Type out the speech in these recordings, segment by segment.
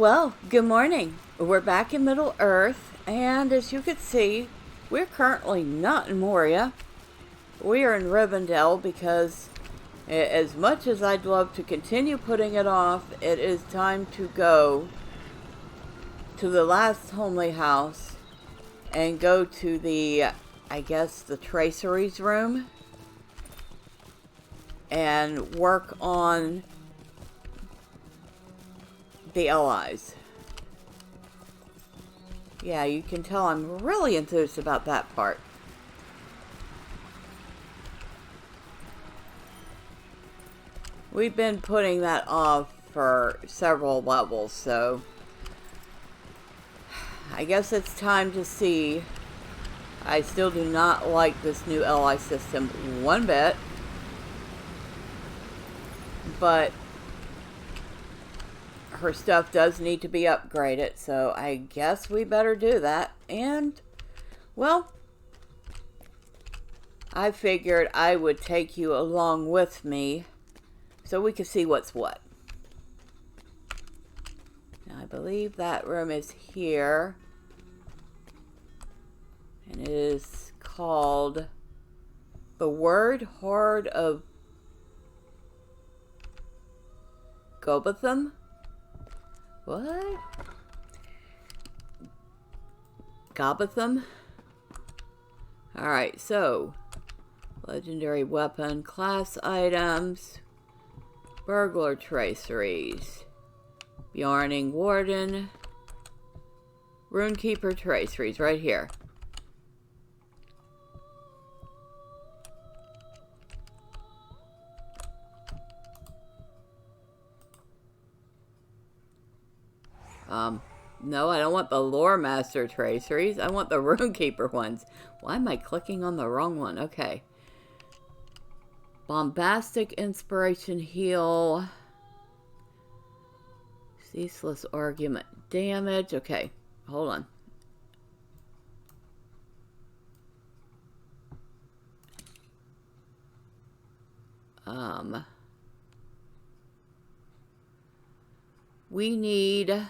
Well, good morning. We're back in Middle Earth, and as you can see, we're currently not in Moria. We are in Rivendell because, as much as I'd love to continue putting it off, it is time to go to the last homely house and go to the, I guess, the traceries room and work on the allies. Yeah, you can tell I'm really enthused about that part. We've been putting that off for several levels, so I guess it's time to see. I still do not like this new ally system one bit, but her stuff does need to be upgraded, so I guess we better do that. And, well, I figured I would take you along with me so we could see what's what. Now, I believe that room is here, and it is called the Word Horde of Gobatham. What? Gobatham? Alright, so legendary weapon, class items, burglar traceries, Bjarning Warden, Runekeeper traceries, right here. No, I don't want the Lore Master traceries. I want the Runekeeper ones. Why am I clicking on the wrong one? Okay. Bombastic Inspiration Heal. Ceaseless Argument Damage. Okay, hold on. We need...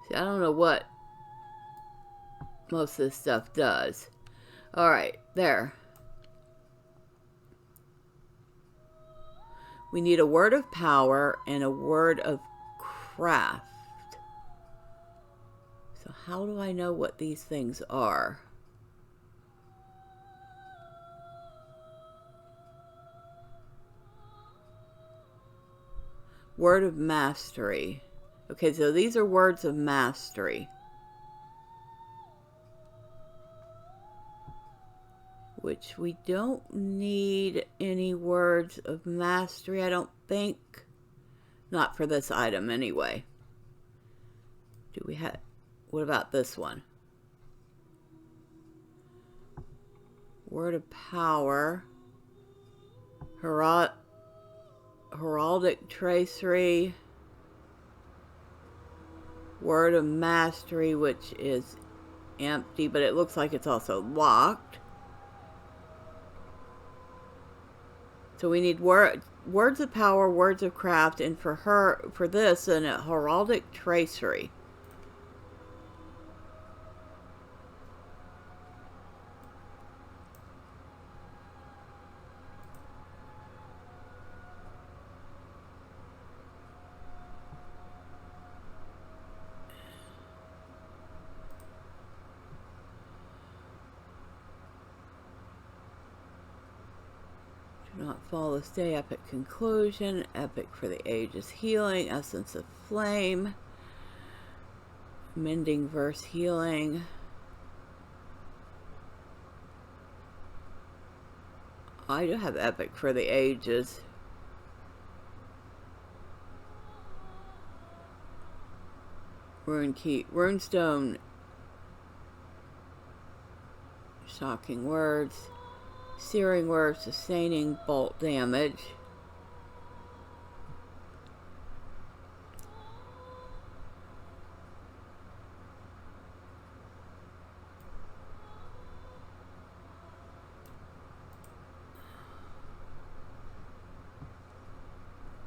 See, I don't know what most of this stuff does. Alright, there. We need a word of power and a word of craft. So how do I know what these things are? Word of mastery. Okay, so these are words of mastery. Which we don't need any words of mastery, I don't think. Not for this item, anyway. Do we have... What about this one? Word of power. Heraldic tracery. Word of mastery, which is empty, but it looks like it's also locked. So we need words of power, words of craft, and for this, a heraldic tracery. Not follow, stay, epic conclusion, epic for the ages healing, essence of flame, mending verse healing. I do have epic for the ages. Runestone, shocking words. Searing word, sustaining bolt damage.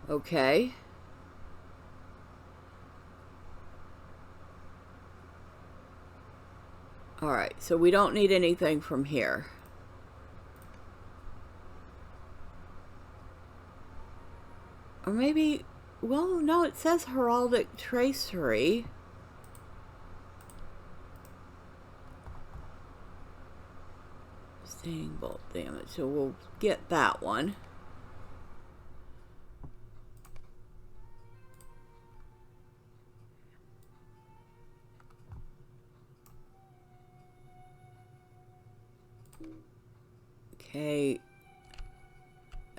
Okay. Alright, so we don't need anything from here. Or maybe, well, no, it says heraldic tracery. Staining bolt damage, so we'll get that one. Okay,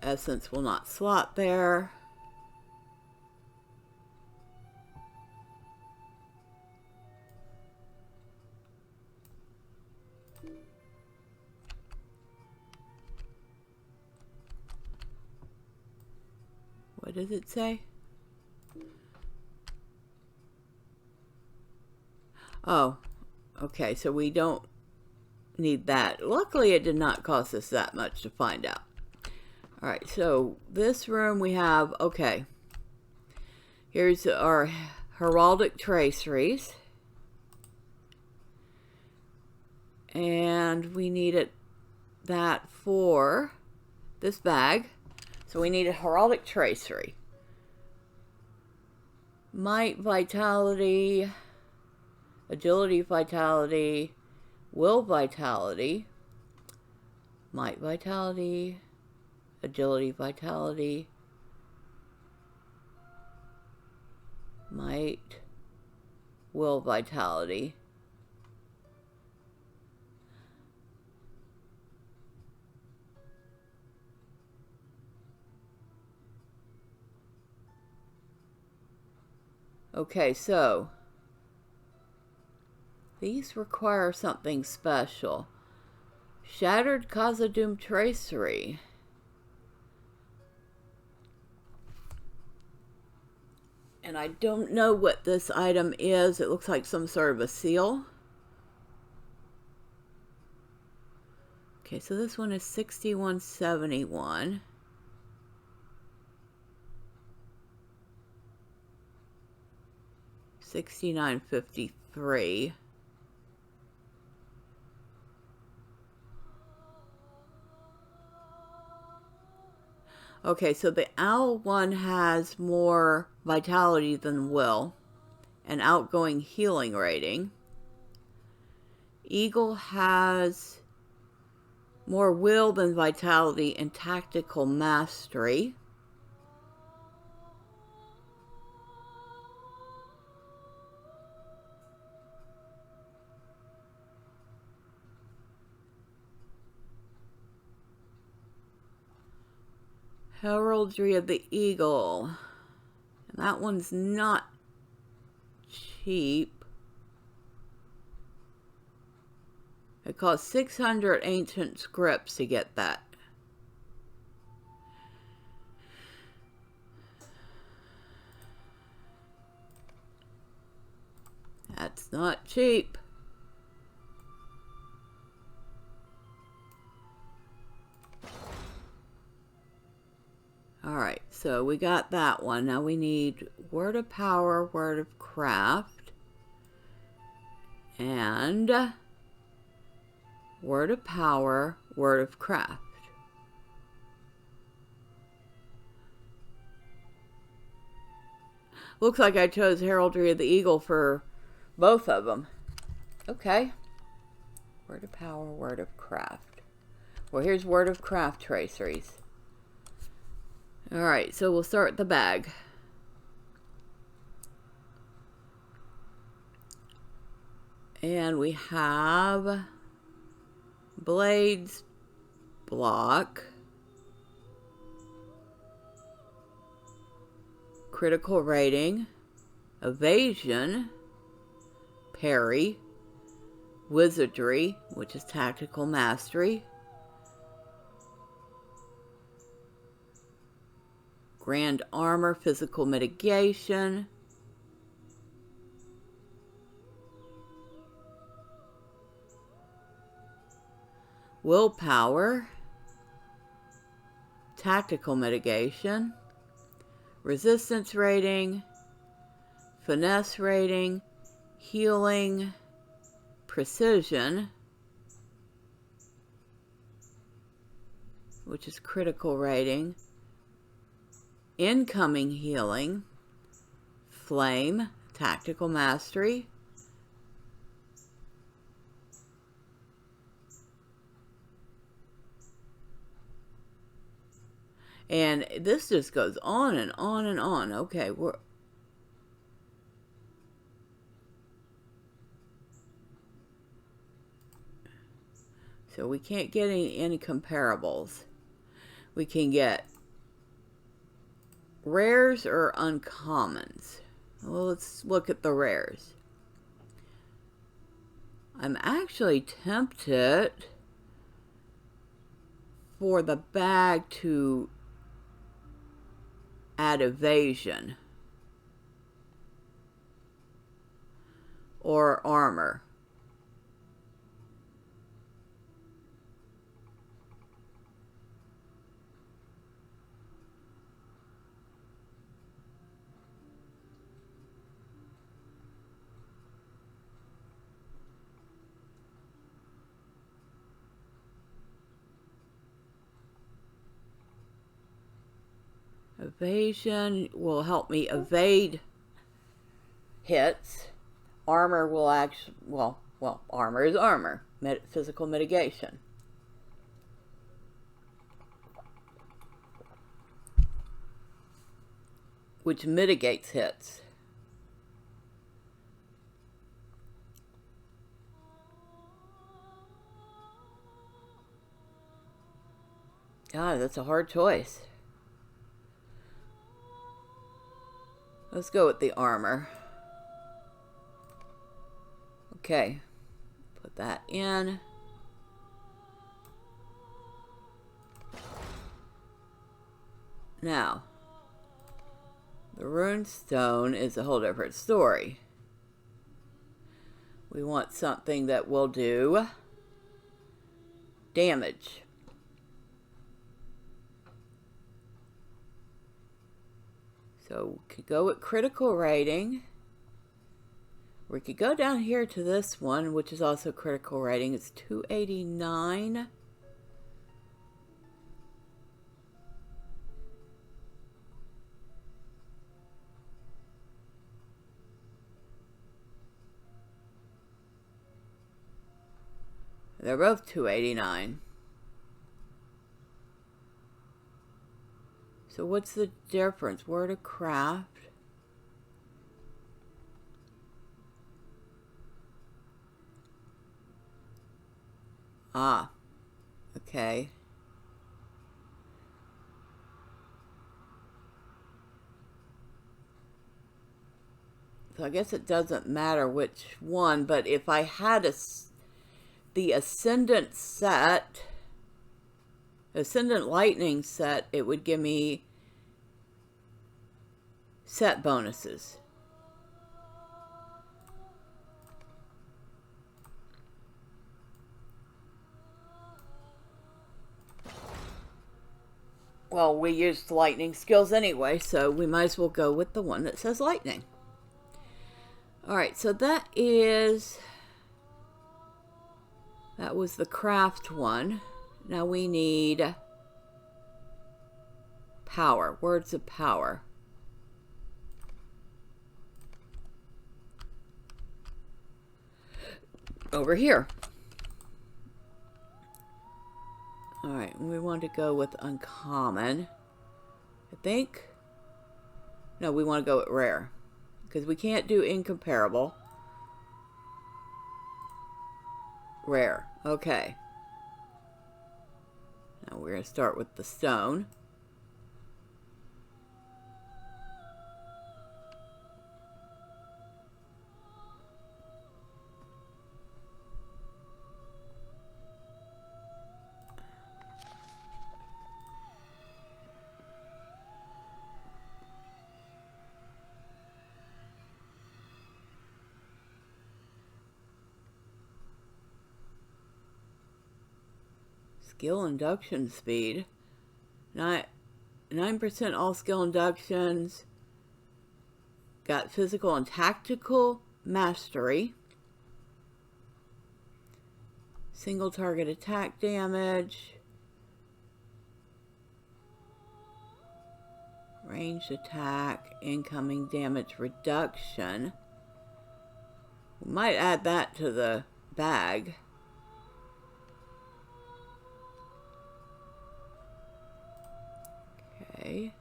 essence will not slot there. What does it say? Oh, okay, so we don't need that. Luckily, it did not cost us that much to find out. All right, so this room we have, okay. Here's our heraldic traceries. And we needed that for this bag. So we need a heraldic tracery. Might, vitality, agility, vitality, will, vitality, might, vitality, agility, vitality, might, will, vitality. Okay, so these require something special. Shattered Khazad-dûm tracery. And I don't know what this item is. It looks like some sort of a seal. Okay, so this one is 6171. $69.53. Okay, so the owl one has more vitality than will, and outgoing healing rating. Eagle has more will than vitality and tactical mastery. Heraldry of the Eagle. And that one's not cheap. It costs 600 ancient scripts to get that. That's not cheap. Alright, so we got that one. Now we need Word of Power, Word of Craft, and Word of Power, Word of Craft. Looks like I chose Heraldry of the Eagle for both of them. Okay. Word of Power, Word of Craft. Well, here's Word of Craft traceries. Alright, so we'll start the bag. And we have Blades block, critical rating, evasion, parry, wizardry, which is tactical mastery, grand armor, physical mitigation, willpower, tactical mitigation, resistance rating, finesse rating, healing, precision, which is critical rating, incoming healing, flame, tactical mastery, and this just goes on and on and on. Okay, so we can't get any comparables. We can get rares or uncommons. Well, let's look at the rares. I'm actually tempted for the bag to add evasion or armor. Evasion will help me evade hits. Armor will actually, well, armor is armor. Physical mitigation. Which mitigates hits. God, that's a hard choice. Let's go with the armor. Okay. Put that in. Now, the rune stone is a whole different story. We want something that will do damage. So we could go with critical rating. We could go down here to this one, which is also critical rating. It's 289. They're both 289. So what's the difference? Where to craft? Ah, okay. So I guess it doesn't matter which one, but if I had the Ascendant set, Ascendant Lightning set, it would give me set bonuses. Well, we used lightning skills anyway, so we might as well go with the one that says lightning. Alright, so that was the craft one. Now we need power, words of power. Over here. Alright, we want to go with uncommon. I think. No, we want to go with rare. Because we can't do incomparable. Rare. Okay. Now we're going to start with the stone. Skill induction speed. Now, 9% all skill inductions. Got physical and tactical mastery. Single target attack damage. Ranged attack. Incoming damage reduction. We might add that to the bag. Okay.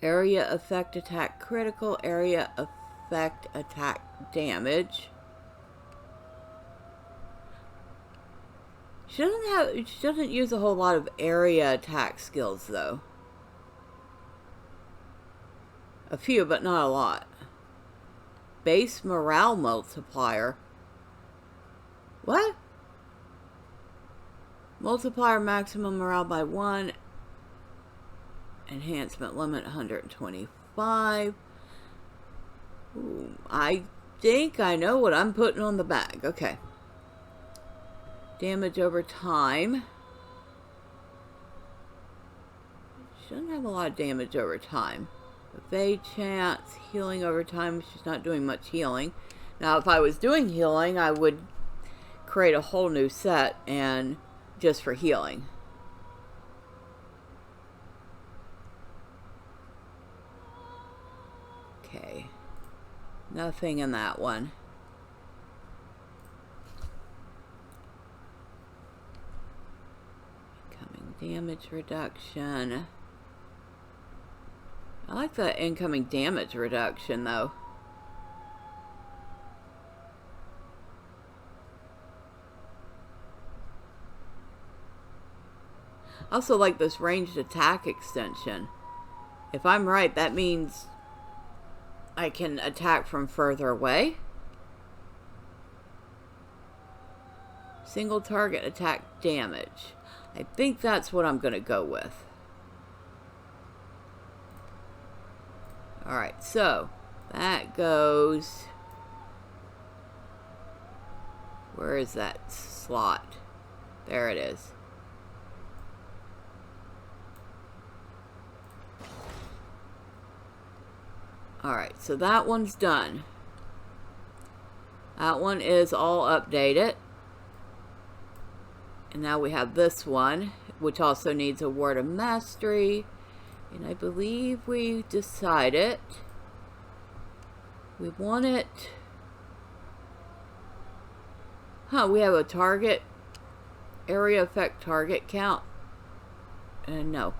Area effect attack critical. Area effect attack damage. She doesn't use a whole lot of area attack skills though. A few, but not a lot. Base morale multiplier. What? Multiplier maximum morale by 1. Enhancement limit 125. Ooh, I think I know what I'm putting on the bag. Okay. Damage over time. Shouldn't have a lot of damage over time. Evade chance, healing over time. She's not doing much healing. Now, if I was doing healing, I would create a whole new set and just for healing. Okay. Nothing in that one. Incoming damage reduction. I like the incoming damage reduction, though. I also like this ranged attack extension. If I'm right, that means I can attack from further away. Single target attack damage. I think that's what I'm going to go with. Alright, so that goes... Where is that slot? There it is. Alright, so that one's done. That one is all updated. And now we have this one, which also needs a word of mastery. And I believe we decided we want it. Huh, we have a target, area effect target count. No.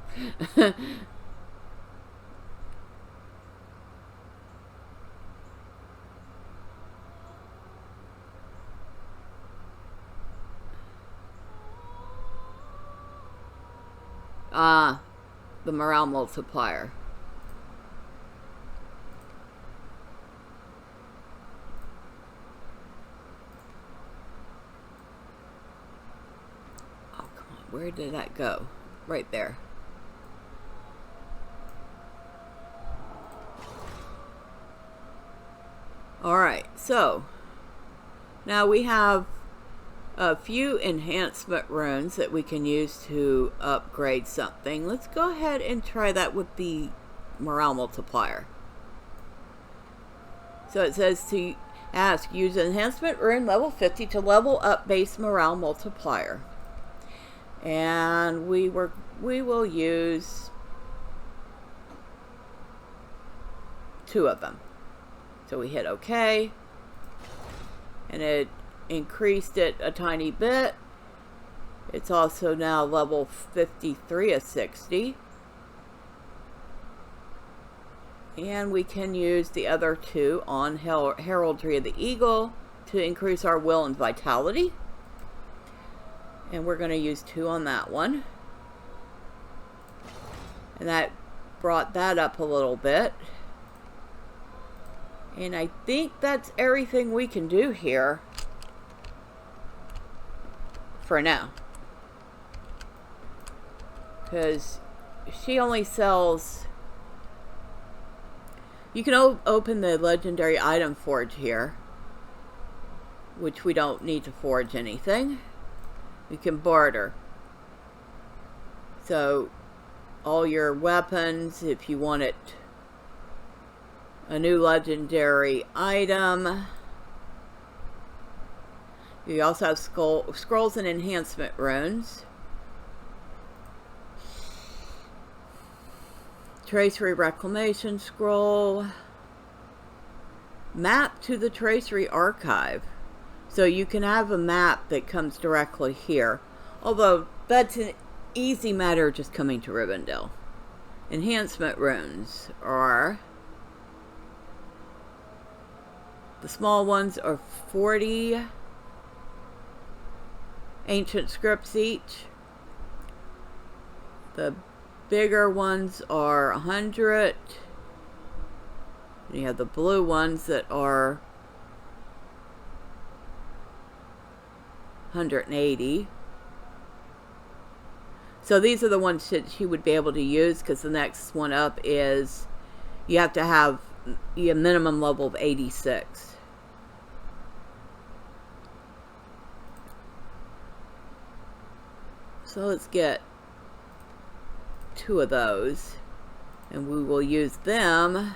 The morale multiplier. Oh, come on. Where did that go? Right there. Alright, so now we have a few enhancement runes that we can use to upgrade something. Let's go ahead and try that with the morale multiplier. So it says to ask, use enhancement rune level 50 to level up base morale multiplier. And we will use 2 of them. So we hit OK. And it increased it a tiny bit. It's also now level 53 of 60. And we can use the other 2 on Heraldry of the Eagle to increase our will and vitality. And we're going to use 2 on that one. And that brought that up a little bit. And I think that's everything we can do here. For now. Because she only sells... You can open the legendary item forge here. Which we don't need to forge anything. We can barter. So all your weapons, if you want it, a new legendary item. You also have scrolls and enhancement runes. Tracery reclamation scroll. Map to the Tracery archive. So you can have a map that comes directly here. Although that's an easy matter just coming to Rivendell. Enhancement runes are... The small ones are 40 ancient scripts each. The bigger ones are 100. And you have the blue ones that are 180. So these are the ones that you would be able to use, because the next one up is you have to have a minimum level of 86. So let's get 2 of those, and we will use them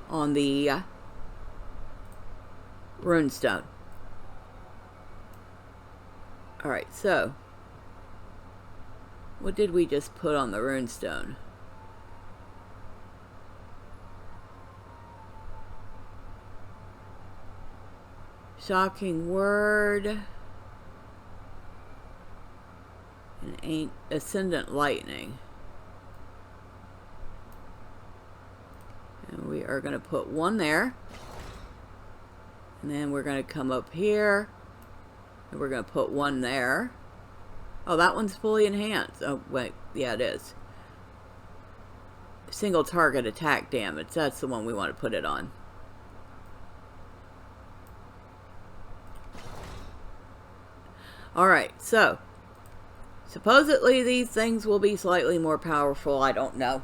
on the runestone. Alright, so what did we just put on the runestone? Shocking word. And ascendant lightning. And we are going to put 1 there. And then we're going to come up here. And we're going to put 1 there. Oh, that one's fully enhanced. Oh, wait. Yeah, it is. Single target attack damage. That's the one we want to put it on. Alright, so supposedly these things will be slightly more powerful. I don't know.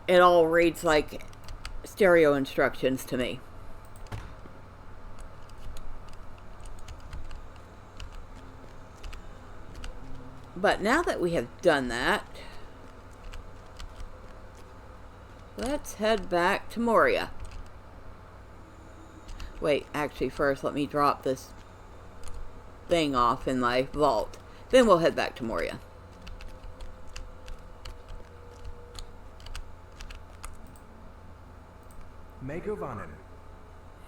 It all reads like stereo instructions to me. But now that we have done that, let's head back to Moria. Wait, actually first let me drop this thing off in my vault. Then we'll head back to Moria.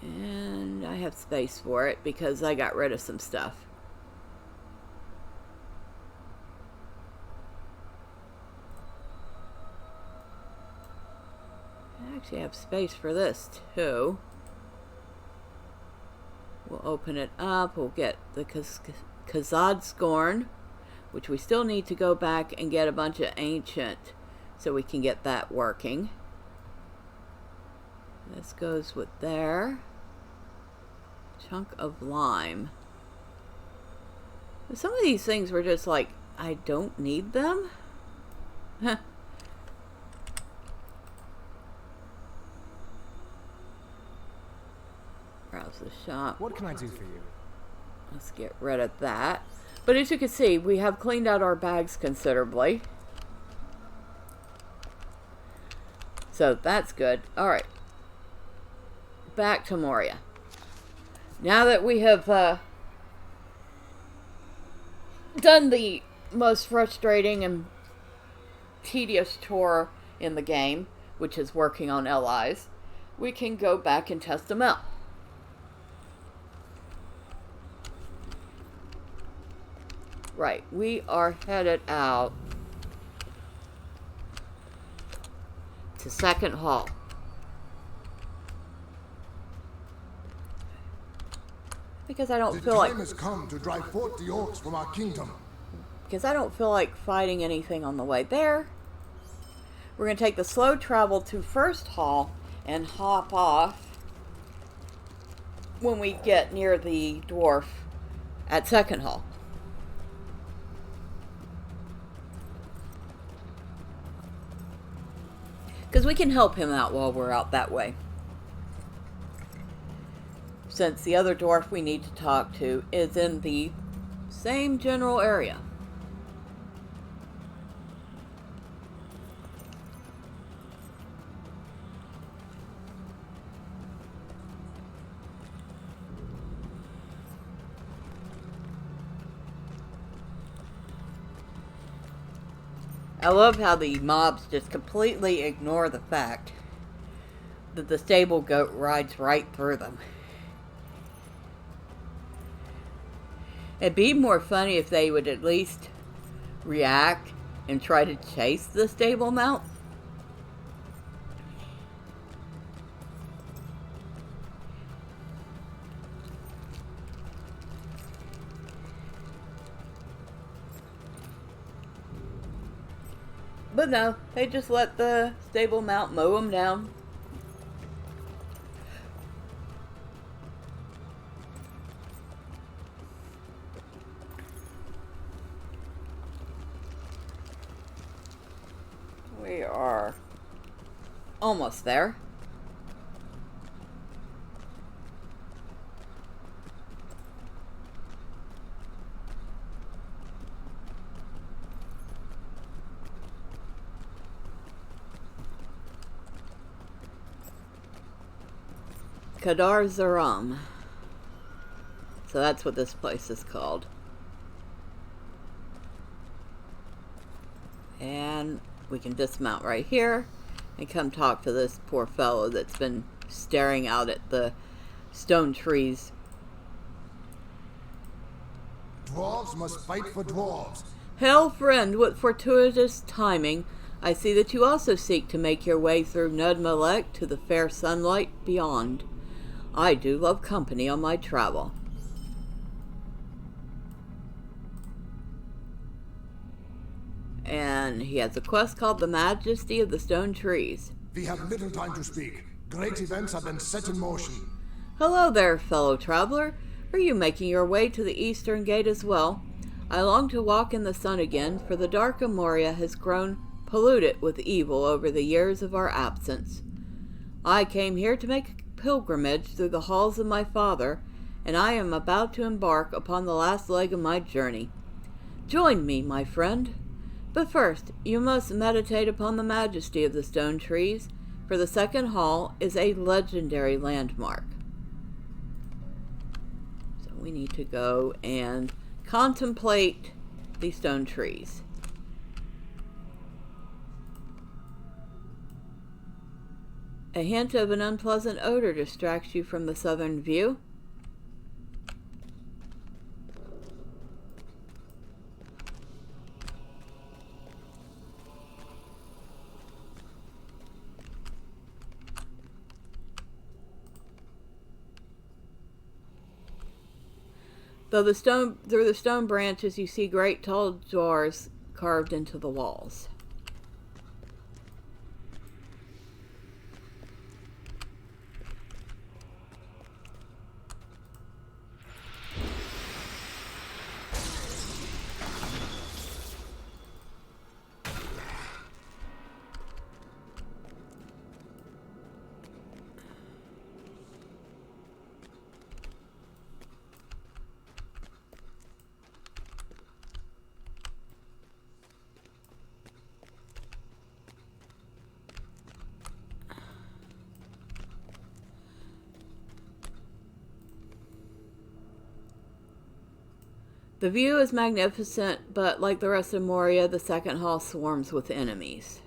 And I have space for it because I got rid of some stuff. I actually have space for this too. We'll open it up. We'll get the Khazad Scorn, which we still need to go back and get a bunch of ancient so we can get that working. This goes with there. Chunk of lime. Some of these things were just like, I don't need them. Browse the shop. What can I do for you? Let's get rid of that. But as you can see, we have cleaned out our bags considerably. So that's good. Alright. Back to Moria. Now that we have done the most frustrating and tedious chore in the game, which is working on allies, we can go back and test them out. Right, we are headed out to Second Hall. Because I don't feel like... The time has come to drive forth the orcs from our kingdom. Because I don't feel like fighting anything on the way there. We're going to take the slow travel to First Hall and hop off when we get near the dwarf at Second Hall. Because we can help him out while we're out that way. Since the other dwarf we need to talk to is in the same general area. I love how the mobs just completely ignore the fact that the stable goat rides right through them. It'd be more funny if they would at least react and try to chase the stable mount. But no, they just let the stable mount mow them down. We are almost there. Kadar Zaram. So that's what this place is called. And we can dismount right here and come talk to this poor fellow that's been staring out at the stone trees. Dwarves must fight for dwarves. Hail, friend, what fortuitous timing. I see that you also seek to make your way through Nudmalek to the fair sunlight beyond. I do love company on my travel. And he has a quest called The Majesty of the Stone Trees. We have little time to speak. Great events have been set in motion. Hello there, fellow traveler. Are you making your way to the eastern gate as well? I long to walk in the sun again, for the dark of Moria has grown polluted with evil over the years of our absence. I came here to make a pilgrimage through the halls of my father, and I am about to embark upon the last leg of my journey. Join me, my friend. But first, you must meditate upon the majesty of the stone trees, for the second hall is a legendary landmark. So we need to go and contemplate the stone trees. A hint of an unpleasant odor distracts you from the southern view. Through the stone branches, you see great tall dwarves carved into the walls. The view is magnificent, but like the rest of Moria, the second hall swarms with enemies.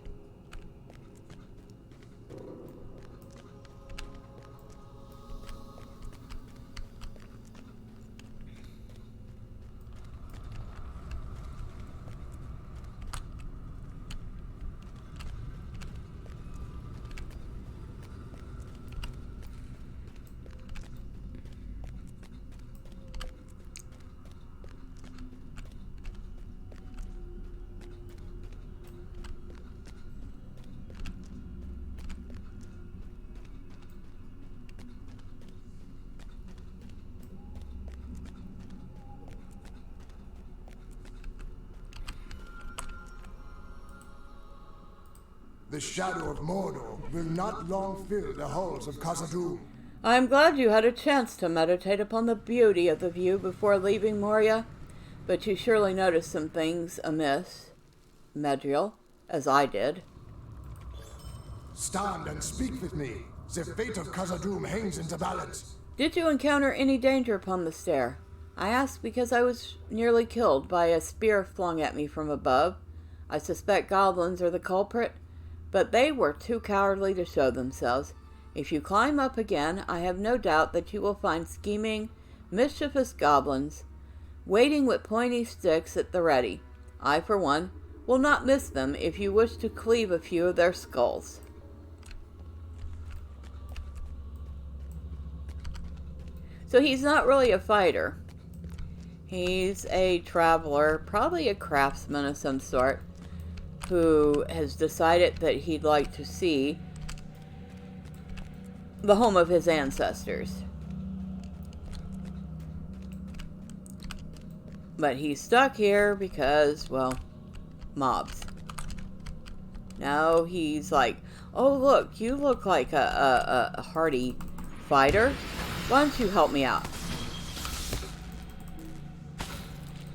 The shadow of Mordor will not long fill the halls of Khazad-dûm. I am glad you had a chance to meditate upon the beauty of the view before leaving Moria, but you surely noticed some things amiss, Medriel, as I did. Stand and speak with me. The fate of Khazad-dûm hangs in the balance. Did you encounter any danger upon the stair? I asked because I was nearly killed by a spear flung at me from above. I suspect goblins are the culprit, but they were too cowardly to show themselves. If you climb up again, I have no doubt that you will find scheming, mischievous goblins waiting with pointy sticks at the ready. I, for one, will not miss them if you wish to cleave a few of their skulls. So he's not really a fighter. He's a traveler, probably a craftsman of some sort, who has decided that he'd like to see the home of his ancestors. But he's stuck here because, well, mobs. Now he's like, oh look, you look like a hardy fighter. Why don't you help me out?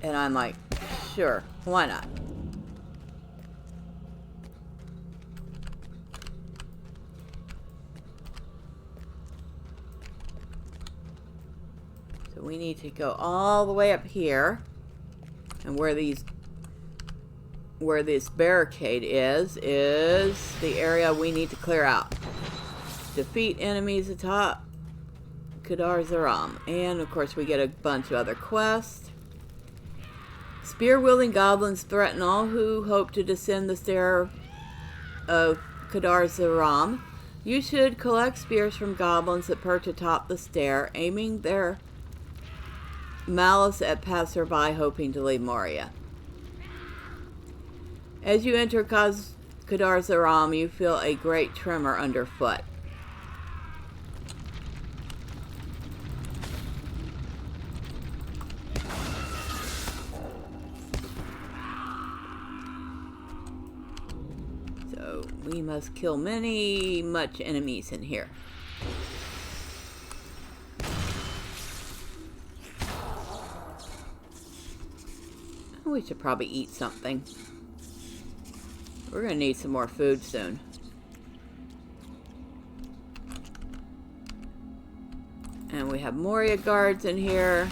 And I'm like, sure, why not? So we need to go all the way up here. And where this barricade is the area we need to clear out. Defeat enemies atop Kadar Zaram. And of course we get a bunch of other quests. Spear-wielding goblins threaten all who hope to descend the stair of Kadar Zaram. You should collect spears from goblins that perch atop the stair, aiming their malice at passerby hoping to leave Moria. As you enter Kadar Zaram, you feel a great tremor underfoot. So we must kill much enemies in here. We should probably eat something. We're going to need some more food soon. And we have Moria guards in here.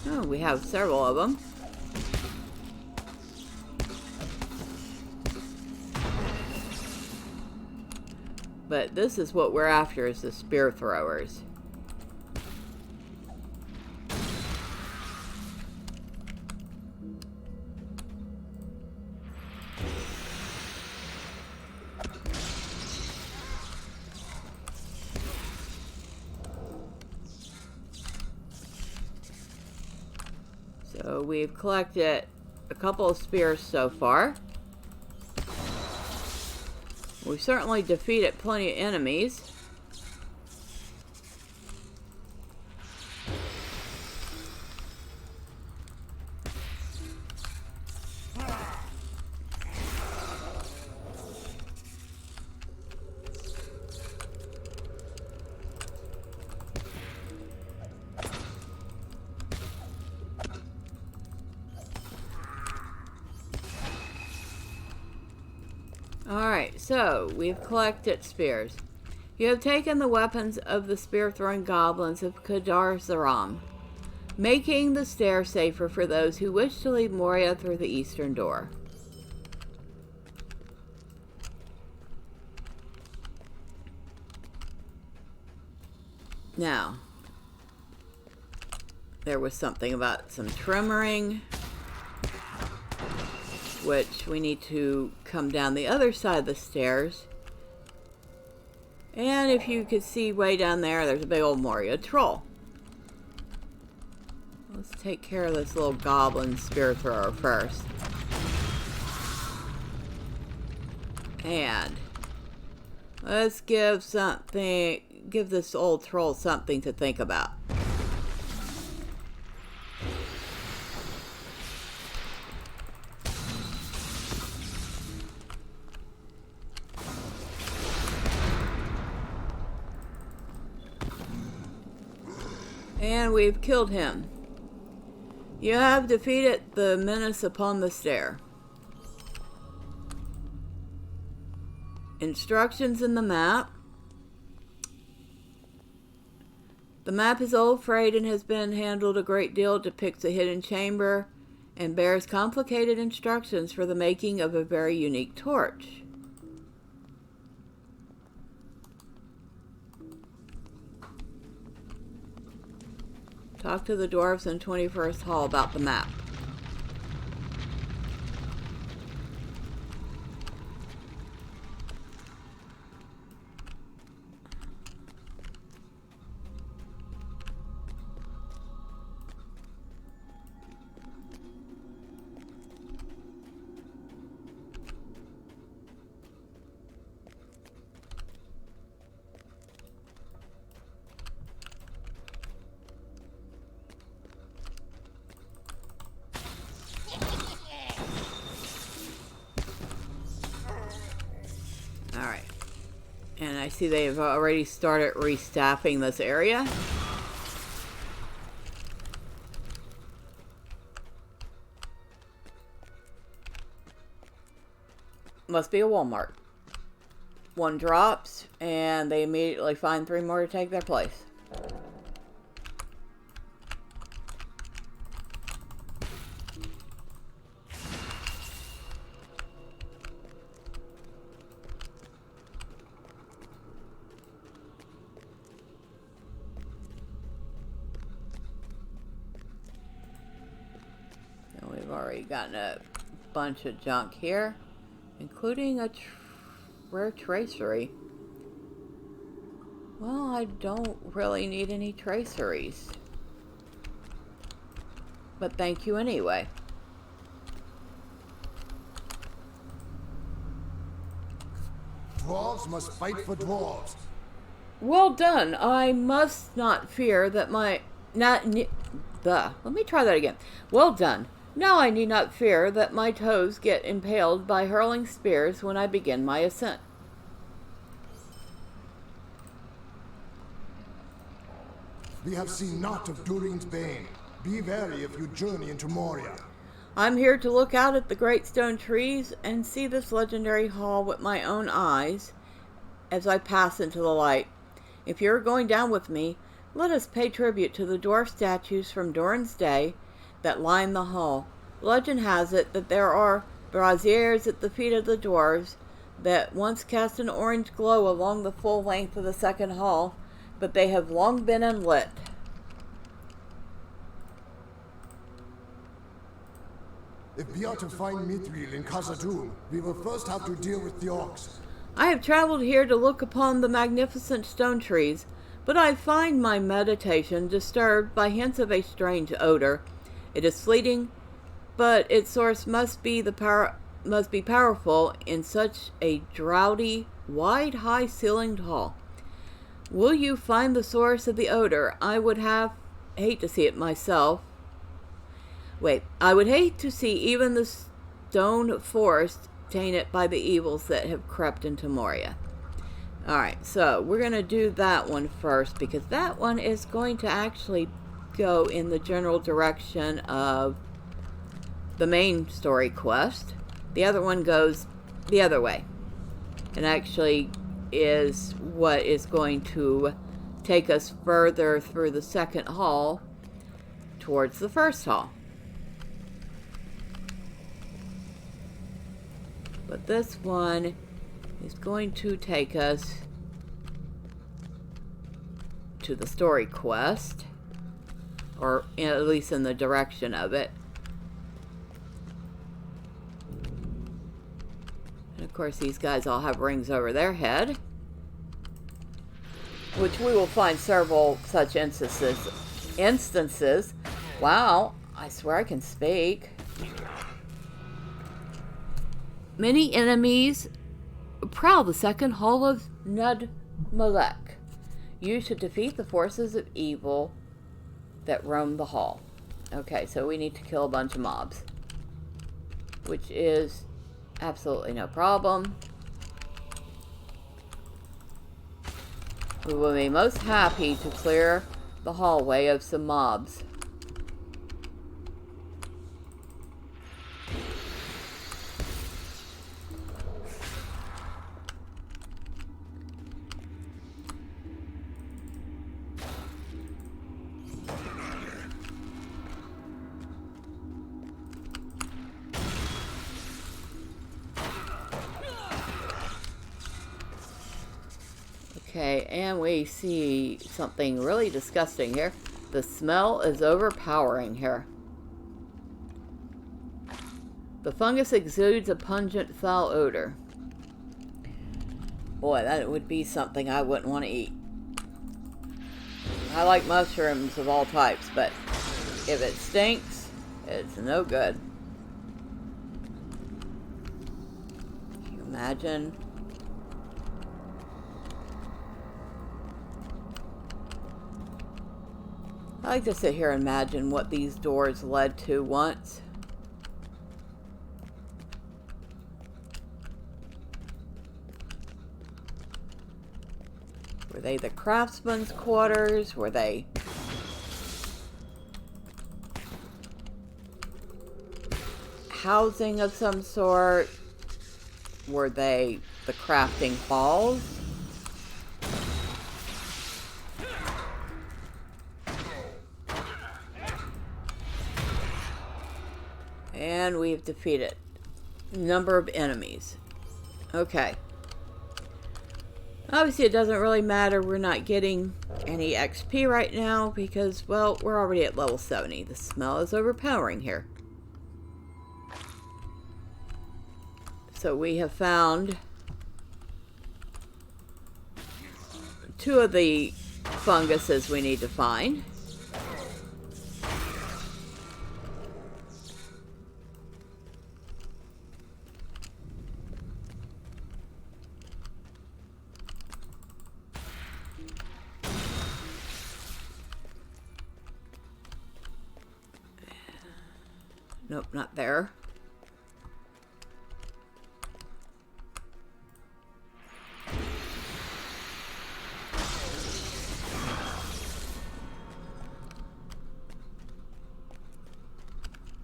Oh, we have several of them. But this is what we're after, is the spear throwers. So we've collected a couple of spears so far. We've certainly defeated plenty of enemies. Alright, so we've collected spears. You have taken the weapons of the spear-throwing goblins of Kadar Zaram, making the stair safer for those who wish to leave Moria through the eastern door. Now, there was something about some tremoring, which we need to come down the other side of the stairs. And if you could see way down there, there's a big old Moria troll. Let's take care of this little goblin spear thrower first. And let's give this old troll something to think about. And we've killed him. You have defeated the menace upon the stair. Instructions in the map. The map is old, frayed, and has been handled a great deal. It depicts a hidden chamber and bears complicated instructions for the making of a very unique torch. Talk to the dwarves in 21st Hall about the map. Alright. And I see they've already started restaffing this area. Must be a Walmart. One drops, and they immediately find 3 more to take their place. And we've already gotten a bunch of junk here, including a rare tracery. Well, I don't really need any traceries. But thank you anyway. Dwarves must fight for dwarves. Well done. I must not fear that my... Let me try that again. Well done. Now I need not fear that my toes get impaled by hurling spears when I begin my ascent. We have seen naught of Durin's bane. Be wary if you journey into Moria. I'm here to look out at the great stone trees and see this legendary hall with my own eyes as I pass into the light. If you're going down with me, let us pay tribute to the dwarf statues from Doran's day that line the hall. Legend has it that there are braziers at the feet of the dwarves that once cast an orange glow along the full length of the second hall, but they have long been unlit. If we are to find Mithril in Khazad-dûm, we will first have to deal with the orcs. I have traveled here to look upon the magnificent stone trees, but I find my meditation disturbed by hints of a strange odor. It is fleeting, but its source must be powerful in such a draughty, wide, high-ceilinged hall. Will you find the source of the odor? I would hate to see it myself. I would hate to see even the stone forest tainted by the evils that have crept into Moria. Alright, so we're going to do that one first, because that one is going to actually go in the general direction of the main story quest. The other one goes the other way, and actually is what is going to take us further through the second hall towards the first hall. But this one is going to take us to the story quest, or at least in the direction of it. And of course these guys all have rings over their head, which we will find several such instances. Wow, I swear I can speak. Many enemies prowl the second hall of Nud Malek, used to defeat the forces of evil that roam the hall. Okay, so we need to kill a bunch of mobs, which is absolutely no problem. We will be most happy to clear the hallway of some mobs. Okay, and we see something really disgusting here. The smell is overpowering here. The fungus exudes a pungent, foul odor. Boy, that would be something I wouldn't want to eat. I like mushrooms of all types, but if it stinks, it's no good. Can you imagine? I like to sit here and imagine what these doors led to once. Were they the craftsmen's quarters? Were they housing of some sort? Were they the crafting halls? And we've defeated a number of enemies. Okay. Obviously, it doesn't really matter. We're not getting any XP right now because, well, we're already at level 70. The smell is overpowering here. So we have found 2 of the funguses we need to find. Nope, not there.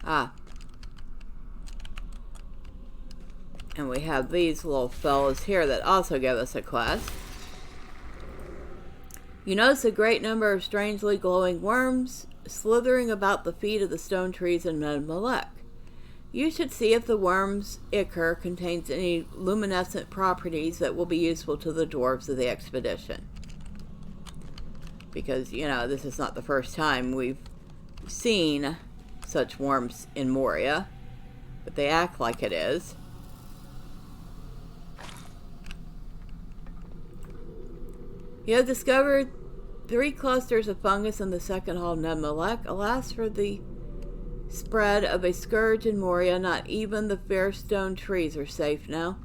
Ah. And we have these little fellows here that also give us a quest. You notice a great number of strangely glowing worms slithering about the feet of the stone trees in Redbubble. You should see if the worm's ichor contains any luminescent properties that will be useful to the dwarves of the expedition. Because, you know, this is not the first time we've seen such worms in Moria, but they act like it is. You have discovered 3 clusters of fungus in the second hall of Redbubble. Alas, for the spread of a scourge in Moria, not even the fair stone trees are safe now.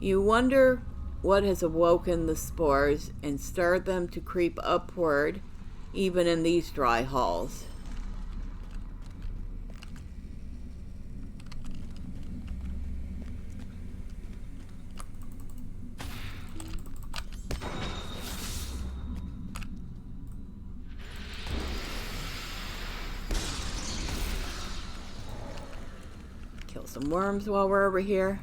You wonder what has awoken the spores and stirred them to creep upward, even in these dry halls. Kill some worms while we're over here.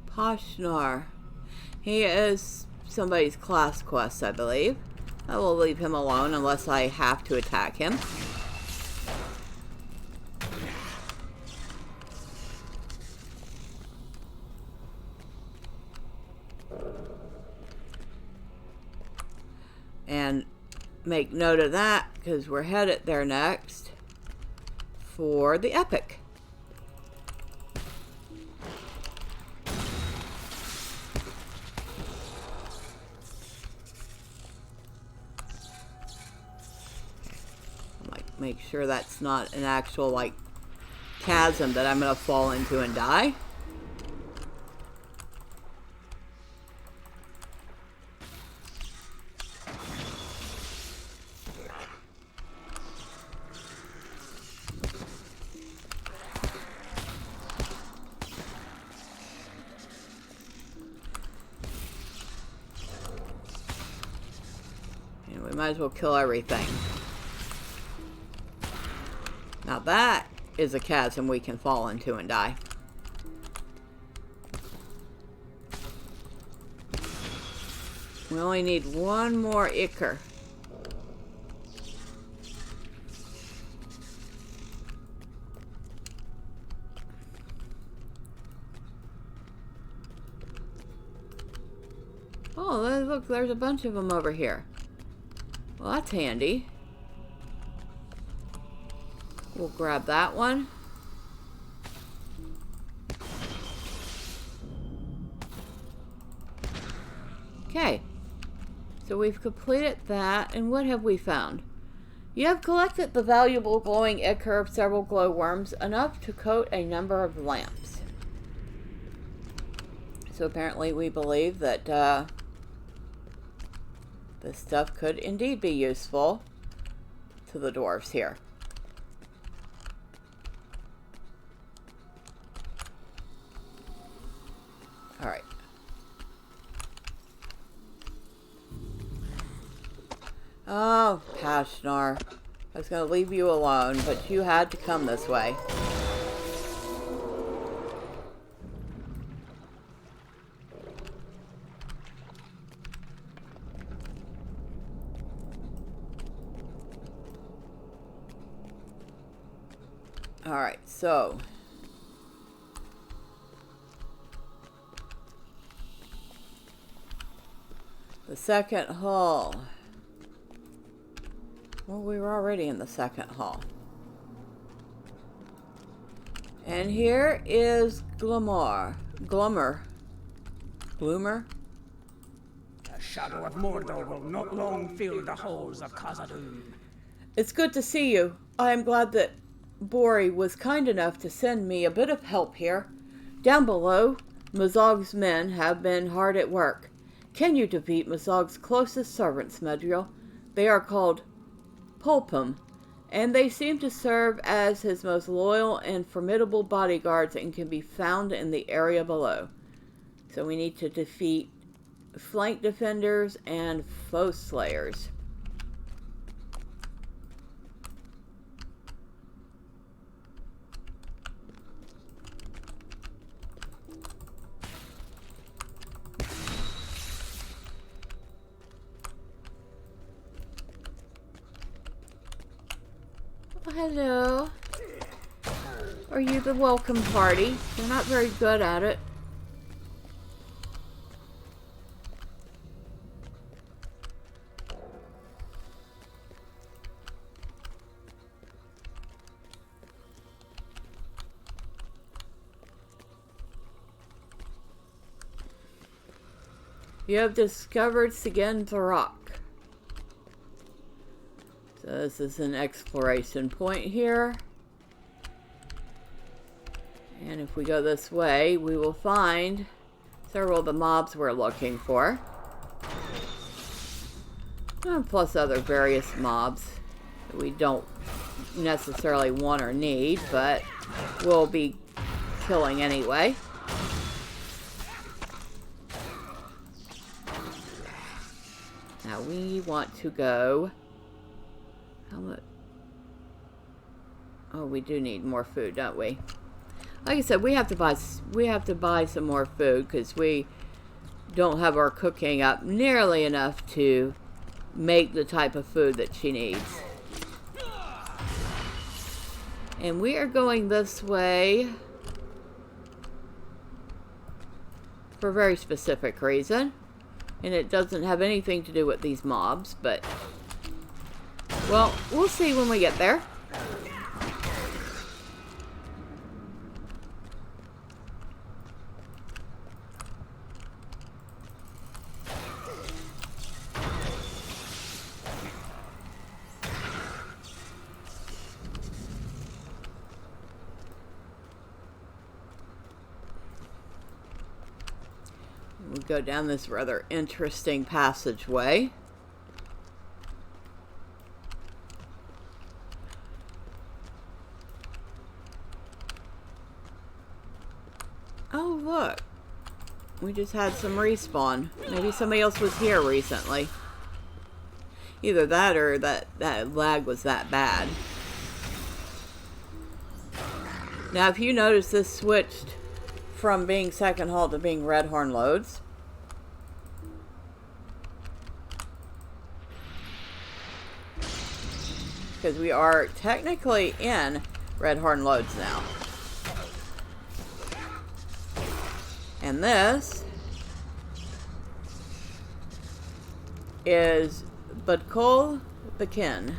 Poshnar. He is somebody's class quest, I believe. I will leave him alone unless I have to attack him. And make note of that because we're headed there next for the epic. Make sure that's not an actual, like, chasm that I'm going to fall into and die. And we might as well kill everything. Now that is a chasm we can fall into and die. We only need one more ichor. Oh, look, there's a bunch of them over here. Well, that's handy. We'll grab that one. Okay. So we've completed that, and what have we found? You have collected the valuable glowing ichor of several glowworms, enough to coat a number of lamps. So apparently we believe that this stuff could indeed be useful to the dwarves here. Alright. Oh, Pashnar. I was going to leave you alone, but you had to come this way. Alright, so... the second hall. Well, we were already in the second hall. And here is Glummer. The shadow of Mordor will not long fill the halls of Khazad-dûm. It's good to see you. I am glad that Bori was kind enough to send me a bit of help here. Down below, Mazog's men have been hard at work. Can you defeat Mazog's closest servants, Medriel? They are called Pulpum, and they seem to serve as his most loyal and formidable bodyguards and can be found in the area below. So we need to defeat flank defenders and foe slayers. Hello. Are you the welcome party? You're not very good at it. You have discovered Sigen Rock. So this is an exploration point here. And if we go this way, we will find several of the mobs we're looking for. Plus other various mobs that we don't necessarily want or need, but we'll be killing anyway. Now we want to go... how much? Oh, we do need more food, don't we? Like I said, we have to buy some more food because we don't have our cooking up nearly enough to make the type of food that she needs. And we are going this way for a very specific reason. And it doesn't have anything to do with these mobs, but... well, we'll see when we get there. We go down this rather interesting passageway. Oh, look. We just had some respawn. Maybe somebody else was here recently. Either that or that lag was that bad. Now, if you notice, this switched from being second hall to being Red Horn Loads. because we are technically in Redhorn Lodge now. And this is Budkol Bakin,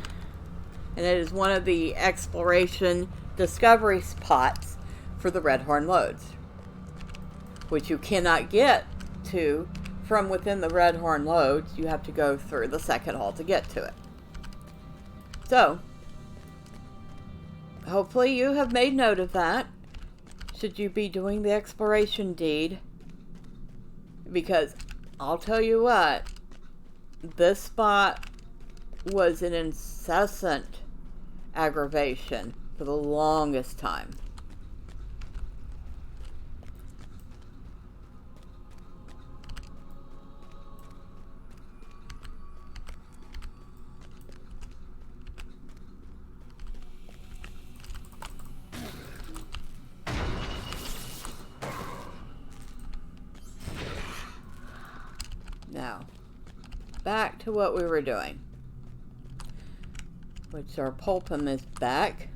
and it is one of the exploration discovery spots for the Redhorn Lodge, which you cannot get to from within the Redhorn Lodge. You have to go through the second hall to get to it. So, hopefully you have made note of that, should you be doing the exploration deed, because I'll tell you what, this spot was an incessant aggravation for the longest time. Now, back to what we were doing, which our pulpum is back.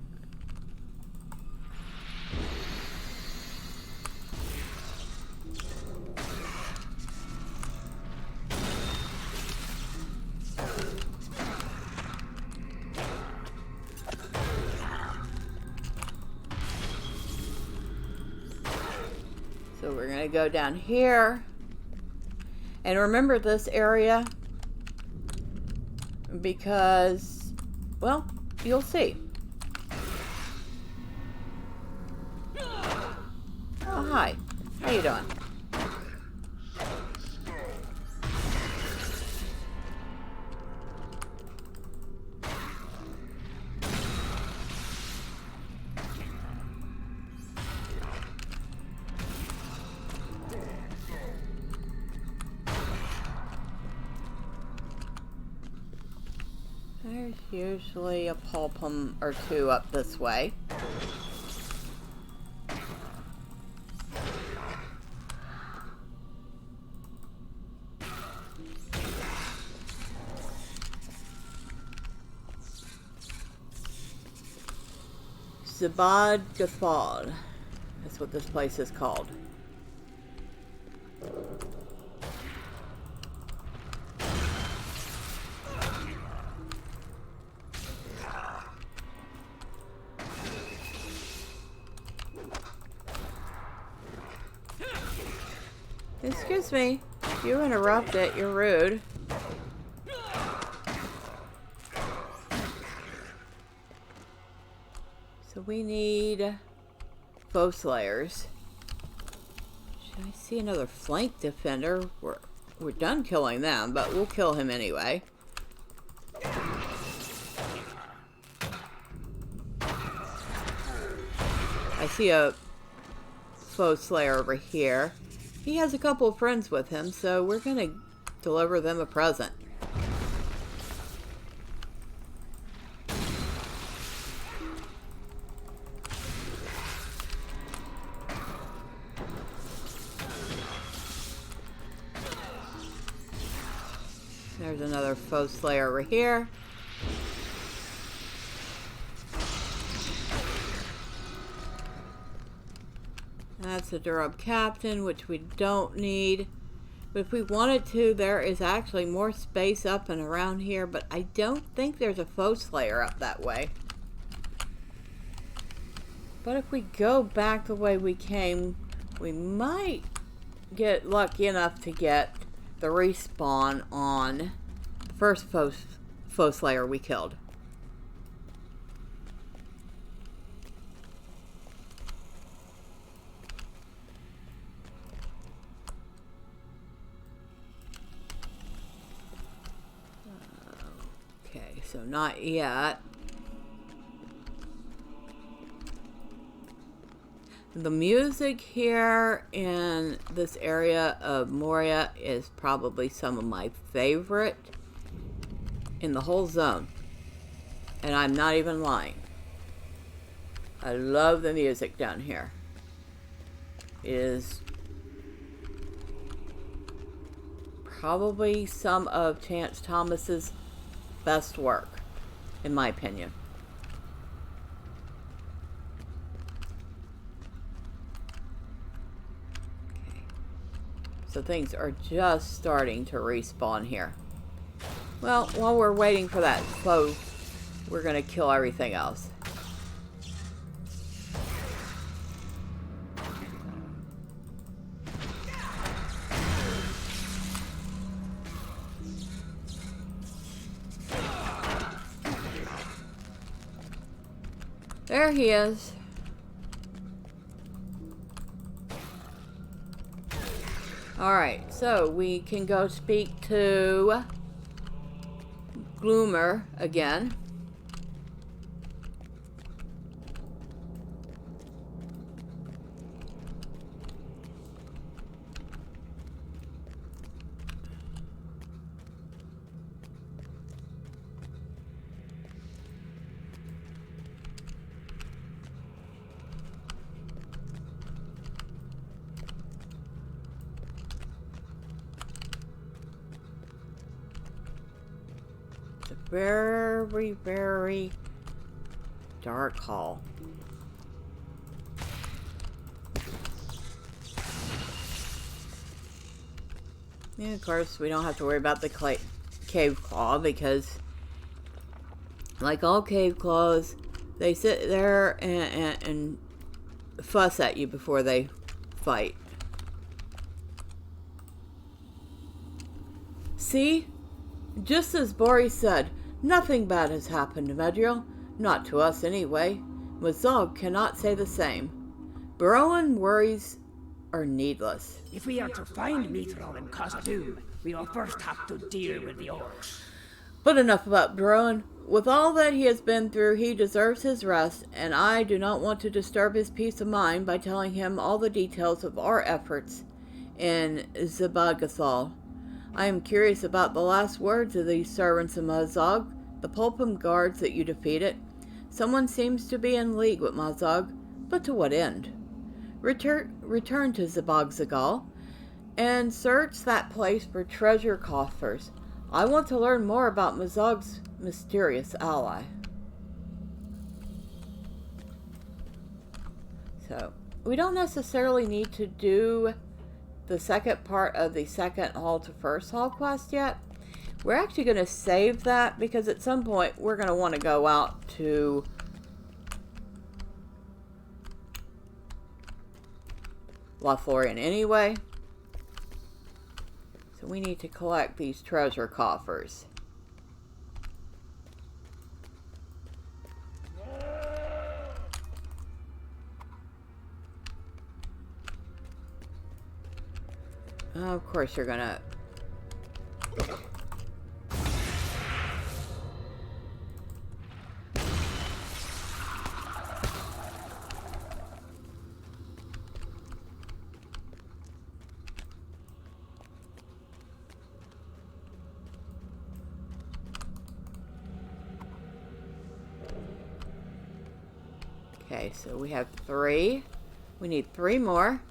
So we're going to go down here. And remember this area, because, well, you'll see. Oh, hi. How you doing? There's usually a pulpum or two up this way. Zabad Gafal. That's what this place is called. Excuse me, you interrupt it, you're rude. So we need foe slayers. Should I see another flank defender? We're done killing them, but we'll kill him anyway. I see a foe slayer over here. He has a couple of friends with him, so we're going to deliver them a present. There's another foe slayer over here. That's a Durab captain, which we don't need. But if we wanted to, there is actually more space up and around here, but I don't think there's a foe slayer up that way. But if we go back the way we came, we might get lucky enough to get the respawn on the first foe slayer we killed. So not yet. The music here in this area of Moria is probably some of my favorite in the whole zone. And I'm not even lying. I love the music down here. It is probably some of Chance Thomas's best work, in my opinion. So things are just starting to respawn here. Well, while we're waiting for that foe, we're going to kill everything else. There he is. Alright, so we can go speak to Gloomer again. Very, very dark hall. And of course, we don't have to worry about the cave claw because, like all cave claws, they sit there and fuss at you before they fight. See? Just as Boris said, nothing bad has happened to Medriel. Not to us, anyway. Mazog cannot say the same. Baroan worries are needless. If we are to find Mithril and Khazad-dûm, we will first have to deal with the orcs. But enough about Baroan. With all that he has been through, he deserves his rest, and I do not want to disturb his peace of mind by telling him all the details of our efforts in Zabagathal. I am curious about the last words of these servants of Mazog, the Pulpum guards that you defeated. Someone seems to be in league with Mazog, but to what end? Return to Zabagzagal and search that place for treasure coffers. I want to learn more about Mazog's mysterious ally. So, we don't necessarily need to do the second part of the second hall to first hall quest yet. We're actually going to save that because at some point we're going to want to go out to Lothlorien anyway. So we need to collect these treasure coffers. Of course you're gonna... Okay, so we have 3. We need 3 more.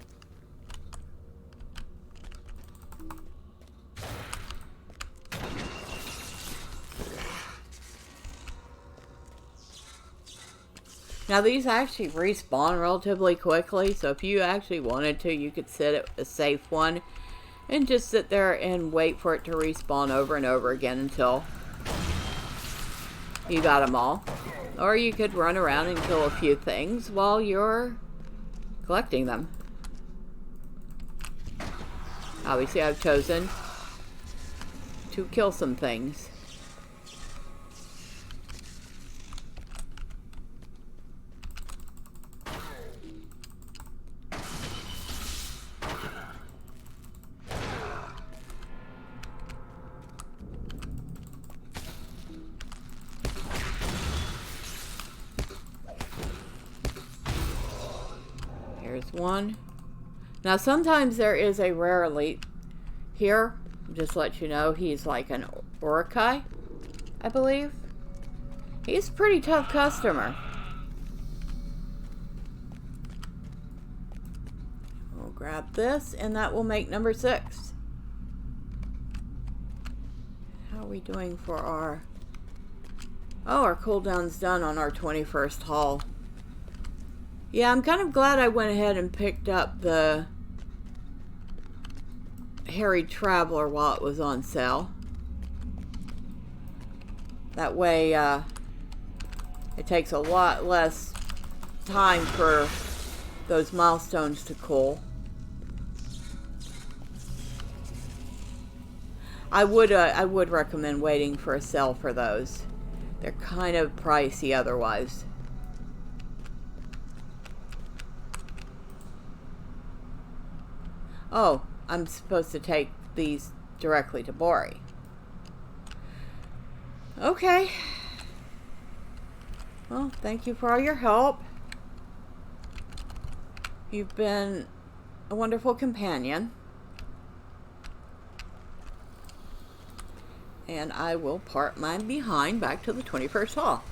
Now these actually respawn relatively quickly, so if you actually wanted to, you could set a safe one and just sit there and wait for it to respawn over and over again until you got them all. Or you could run around and kill a few things while you're collecting them. Obviously I've chosen to kill some things. One. Now sometimes there is a rare elite here. Just to let you know, he's like an Urukai, I believe. He's a pretty tough customer. We'll grab this and that will make number 6. How are we doing for our... Oh, our cooldown's done on our 21st haul. Yeah, I'm kind of glad I went ahead and picked up the Harried Traveler while it was on sale. That way, it takes a lot less time for those milestones to cool. I would recommend waiting for a sale for those. They're kind of pricey otherwise. Oh, I'm supposed to take these directly to Bori. Okay. Well, thank you for all your help. You've been a wonderful companion. And I will part mine behind back to the 21st Hall,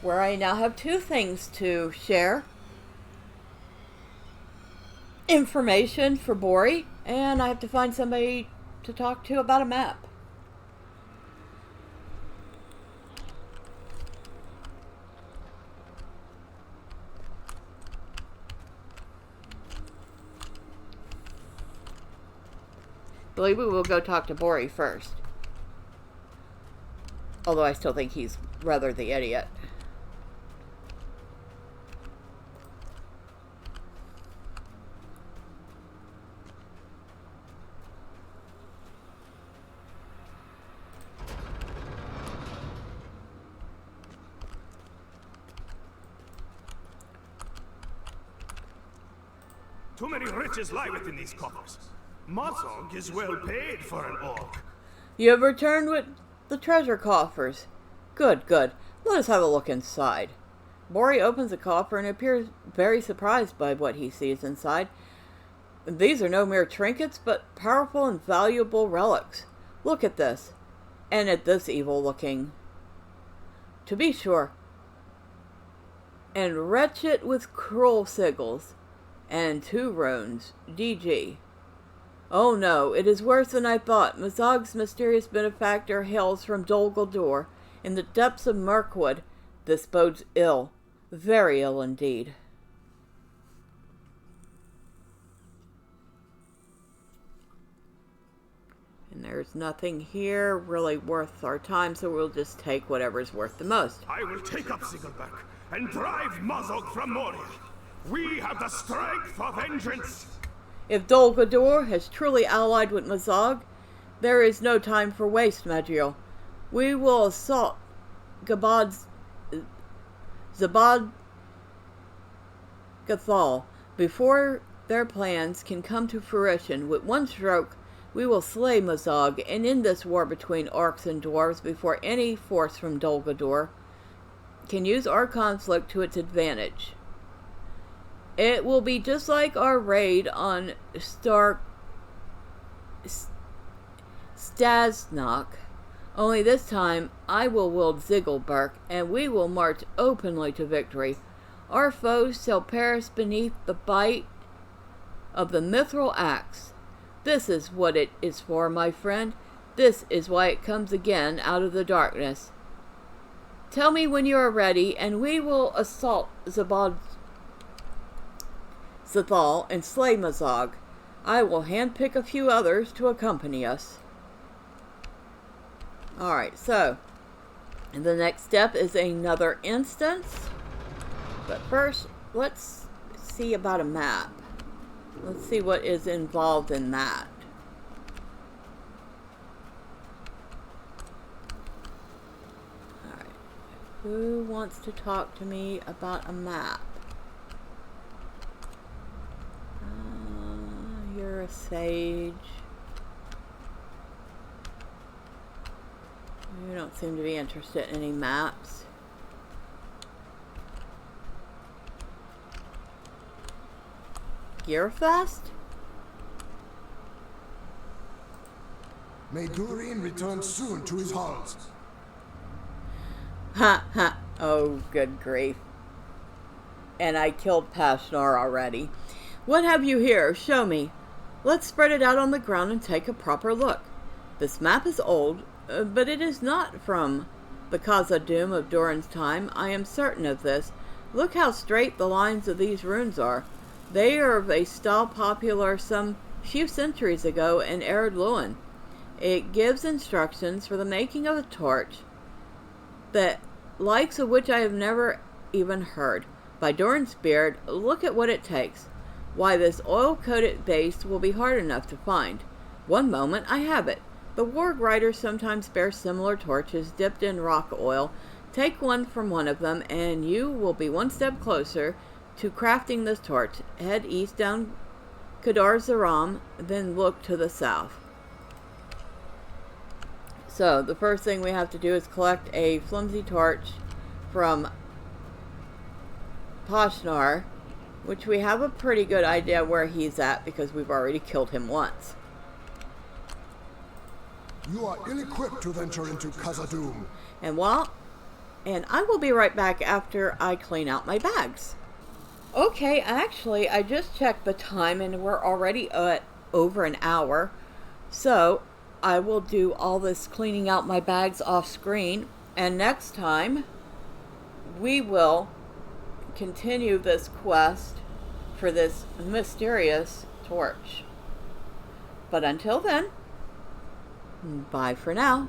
where I now have two things to share. Information for Bori, and I have to find somebody to talk to about a map. Believe we will go talk to Bori first. Although I still think he's rather the idiot. Too many riches lie within these coffers. Mazog is well paid for an orc. You have returned with the treasure coffers. Good, good. Let us have a look inside. Bori opens the coffer and appears very surprised by what he sees inside. These are no mere trinkets, but powerful and valuable relics. Look at this. And at this evil-looking. To be sure. And wretched with cruel sigils. And 2 runes. DG. Oh no, it is worse than I thought. Mazog's mysterious benefactor hails from Dol Guldur, in the depths of Mirkwood. This bodes ill. Very ill indeed. And there's nothing here really worth our time, so we'll just take whatever's worth the most. I will take up Sigelberg and drive Mazog from Moria. We have the strength of vengeance. If Dol Guldur has truly allied with Mazog, there is no time for waste, Magiel. We will assault Zabad Gathal before their plans can come to fruition. With one stroke, we will slay Mazog and end this war between orcs and dwarves before any force from Dol Guldur can use our conflict to its advantage. It will be just like our raid on Stasnok, only this time I will wield Ziggleberg, and we will march openly to victory. Our foes shall perish beneath the bite of the mithril axe. This is what it is for, my friend. This is why it comes again out of the darkness. Tell me when you are ready, and we will assault Zathal and slay Mazog. I will handpick a few others to accompany us. Alright, so the next step is another instance. But first, let's see about a map. Let's see what is involved in that. Alright, who wants to talk to me about a map? You're a sage. You don't seem to be interested in any maps. Gearfest? May Durin return soon to his halls. Ha ha. Oh, good grief. And I killed Pashnar already. What have you here? Show me. Let's spread it out on the ground and take a proper look. This map is old, but it is not from the Khazad-dûm of Durin's time. I am certain of this. Look how straight the lines of these runes are. They are of a style popular some few centuries ago in Erdluin. It gives instructions for the making of a torch, the likes of which I have never even heard. By Doran's beard, look at what it takes. Why, this oil-coated base will be hard enough to find. One moment I have it. The warg riders sometimes bear similar torches dipped in rock oil. Take one from one of them, and you will be one step closer to crafting this torch. Head east down Kadar Zaram, then look to the south. So, the first thing we have to do is collect a flimsy torch from Poshnar, which we have a pretty good idea where he's at because we've already killed him once. You are ill-equipped to venture into Khazad-dûm. And I will be right back after I clean out my bags. Okay, actually, I just checked the time and we're already at over an hour. So, I will do all this cleaning out my bags off screen. And next time, we will continue this quest for this mysterious torch. But until then, bye for now.